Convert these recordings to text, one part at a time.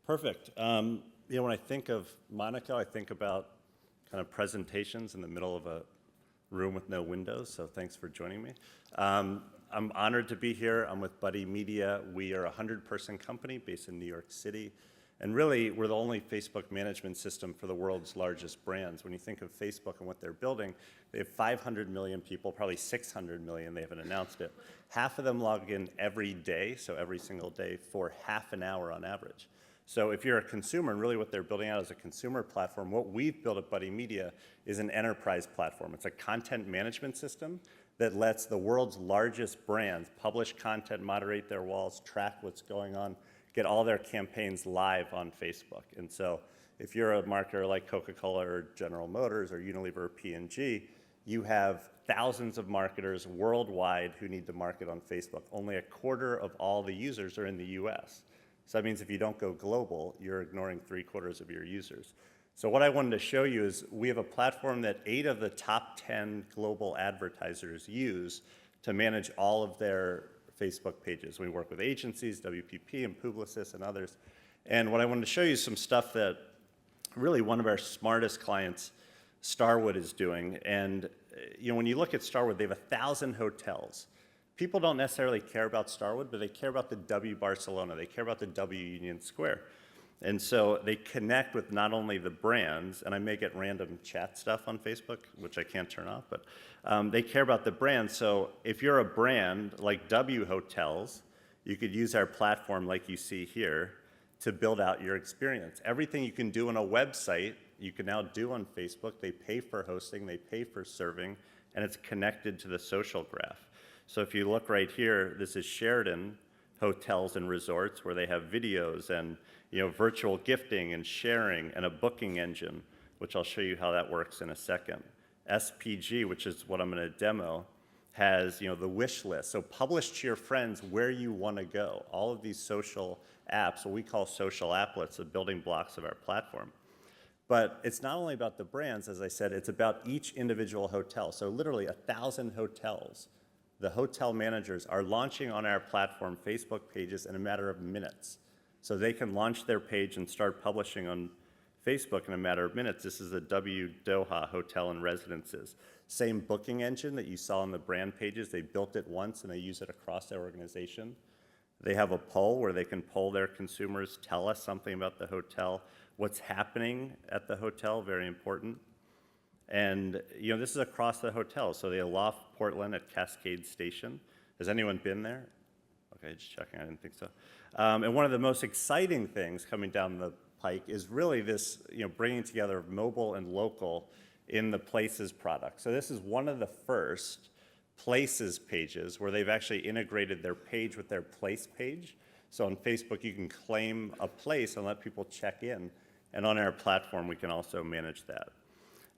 Perfect. When I think of Monaco, I think about kind of presentations in the middle of a room with no windows, so thanks for joining me. I'm honored to be here. I'm with Buddy Media. We are a 100-person company based in New York City. And really, we're the only Facebook management system for the world's largest brands. When you think of Facebook and what they're building, they have 500 million people, probably 600 million, they haven't announced it. Half of them log in every day, so every single day, for half an hour on average. So if you're a consumer, and really what they're building out is a consumer platform, what we've built at Buddy Media is an enterprise platform. It's a content management system that lets the world's largest brands publish content, moderate their walls, track what's going on, get all their campaigns live on Facebook. And so if you're a marketer like Coca-Cola or General Motors or Unilever or P&G, you have thousands of marketers worldwide who need to market on Facebook. Only a quarter of all the users are in the US. So that means if you don't go global, you're ignoring 3/4 of your users. So what I wanted to show you is we have a platform that 8 of the top 10 global advertisers use to manage all of their Facebook pages. We work with agencies, WPP and Publicis and others. And what I wanted to show you is some stuff that really one of our smartest clients, Starwood, is doing. And when you look at Starwood, they have 1,000 hotels. People don't necessarily care about Starwood, but they care about the W Barcelona. They care about the W Union Square. And so they connect with not only the brands, and I may get random chat stuff on Facebook, which I can't turn off, but they care about the brands. So if you're a brand like W Hotels, you could use our platform like you see here to build out your experience. Everything you can do on a website, you can now do on Facebook. They pay for hosting, they pay for serving, and it's connected to the social graph. So if you look right here, this is Sheraton Hotels and Resorts, where they have videos and virtual gifting and sharing and a booking engine, which I'll show you how that works in a second. SPG, which is what I'm going to demo, has the wish list. So publish to your friends where you want to go. All of these social apps, what we call social applets, the building blocks of our platform. But it's not only about the brands, as I said, it's about each individual hotel. So literally 1,000 hotels. The hotel managers are launching on our platform Facebook pages in a matter of minutes. So they can launch their page and start publishing on Facebook in a matter of minutes. This is the W Doha Hotel and Residences. Same booking engine that you saw on the brand pages. They built it once and they use it across their organization. They have a poll where they can poll their consumers, tell us something about the hotel, what's happening at the hotel, very important. And this is across the hotel. So the Aloft Portland at Cascade Station. Has anyone been there? Okay, just checking, I didn't think so. And one of the most exciting things coming down the pike is really this, bringing together mobile and local in the Places product. So this is one of the first Places pages where they've actually integrated their page with their place page. So on Facebook, you can claim a place and let people check in. And on our platform, we can also manage that.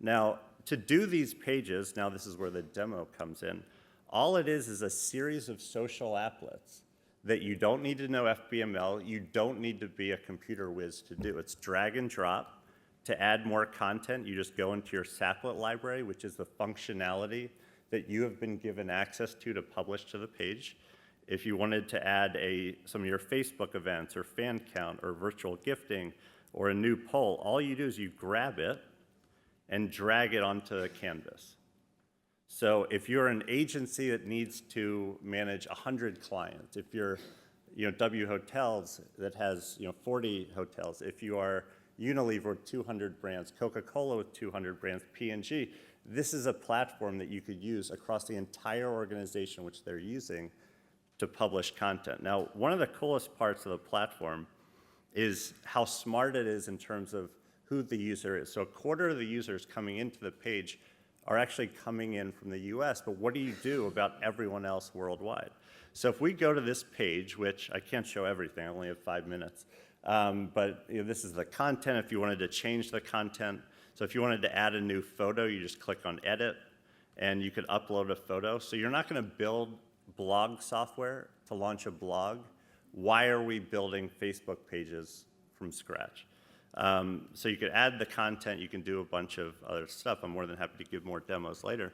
Now, to do these pages, now this is where the demo comes in, all it is a series of social applets that you don't need to know FBML, you don't need to be a computer whiz to do. It's drag and drop. To add more content, you just go into your Saplet library, which is the functionality that you have been given access to publish to the page. If you wanted to add some of your Facebook events or fan count or virtual gifting or a new poll, all you do is you grab it and drag it onto the canvas. So if you're an agency that needs to manage 100 clients, if you're W Hotels that has 40 hotels, if you are Unilever with 200 brands, Coca-Cola with 200 brands, P&G, this is a platform that you could use across the entire organization which they're using to publish content. Now, one of the coolest parts of the platform is how smart it is in terms of who the user is. So 1/4 of the users coming into the page are actually coming in from the US, but what do you do about everyone else worldwide? So if we go to this page, which I can't show everything, I only have 5 minutes, but this is the content if you wanted to change the content. So if you wanted to add a new photo, you just click on edit, and you could upload a photo. So you're not gonna build blog software to launch a blog. Why are we building Facebook pages from scratch? So you could add the content, you can do a bunch of other stuff. I'm more than happy to give more demos later.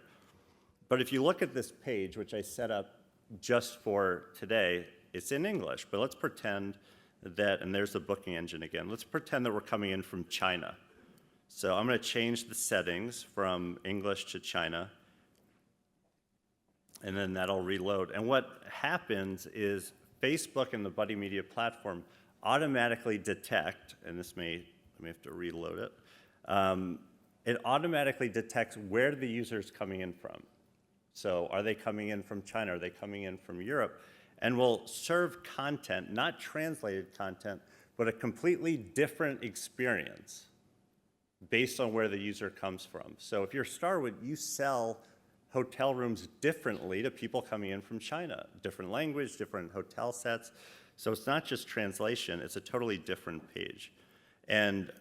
But if you look at this page, which I set up just for today, it's in English, but let's pretend that, and there's the booking engine again. Let's pretend that we're coming in from China. So I'm going to change the settings from English to China, and then that'll reload. And what happens is Facebook and the Buddy Media platform automatically detect, and I may have to reload it, it automatically detects where the user is coming in from. So are they coming in from China? Are they coming in from Europe? And will serve content, not translated content, but a completely different experience based on where the user comes from. So if you're Starwood, you sell hotel rooms differently to people coming in from China. Different language, different hotel sets. So it's not just translation, it's a totally different page. And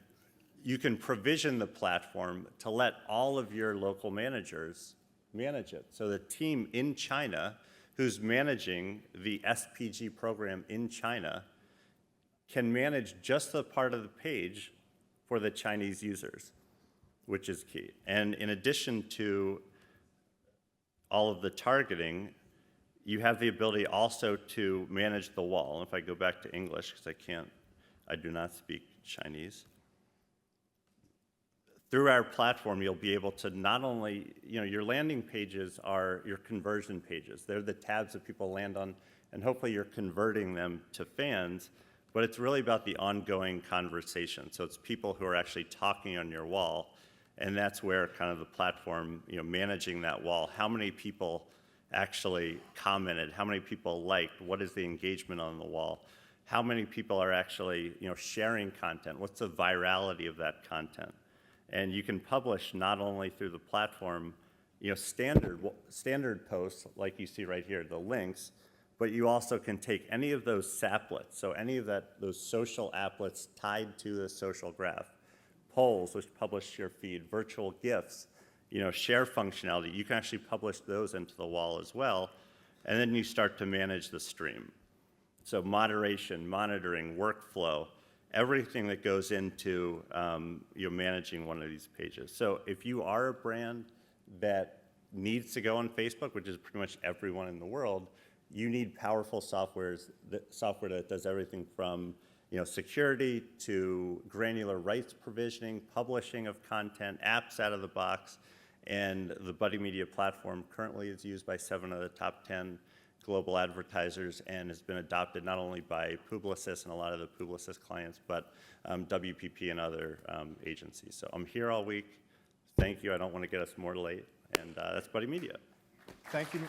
you can provision the platform to let all of your local managers manage it. So the team in China who's managing the SPG program in China can manage just the part of the page for the Chinese users, which is key. And in addition to all of the targeting, you have the ability also to manage the wall. And if I go back to English, because I do not speak Chinese. Through our platform, you'll be able to not only, your landing pages are your conversion pages. They're the tabs that people land on, and hopefully you're converting them to fans, but it's really about the ongoing conversation. So it's people who are actually talking on your wall, and that's where kind of the platform, managing that wall, how many people actually commented, how many people liked, what is the engagement on the wall, how many people are actually, sharing content, what's the virality of that content. And you can publish not only through the platform, standard posts like you see right here, the links, but you also can take any of those saplets, so any of those social applets tied to the social graph, polls which publish to your feed, virtual GIFs, share functionality. You can actually publish those into the wall as well, and then you start to manage the stream. So moderation, monitoring, workflow, everything that goes into managing one of these pages. So if you are a brand that needs to go on Facebook, which is pretty much everyone in the world, you need powerful software that does everything from security to granular rights provisioning, publishing of content, apps out of the box, and the Buddy Media platform currently is used by 7 of the top 10 global advertisers and has been adopted not only by Publicis and a lot of the Publicis clients, but WPP and other agencies. So I'm here all week. Thank you. I don't want to get us more late. And that's Buddy Media. Thank you.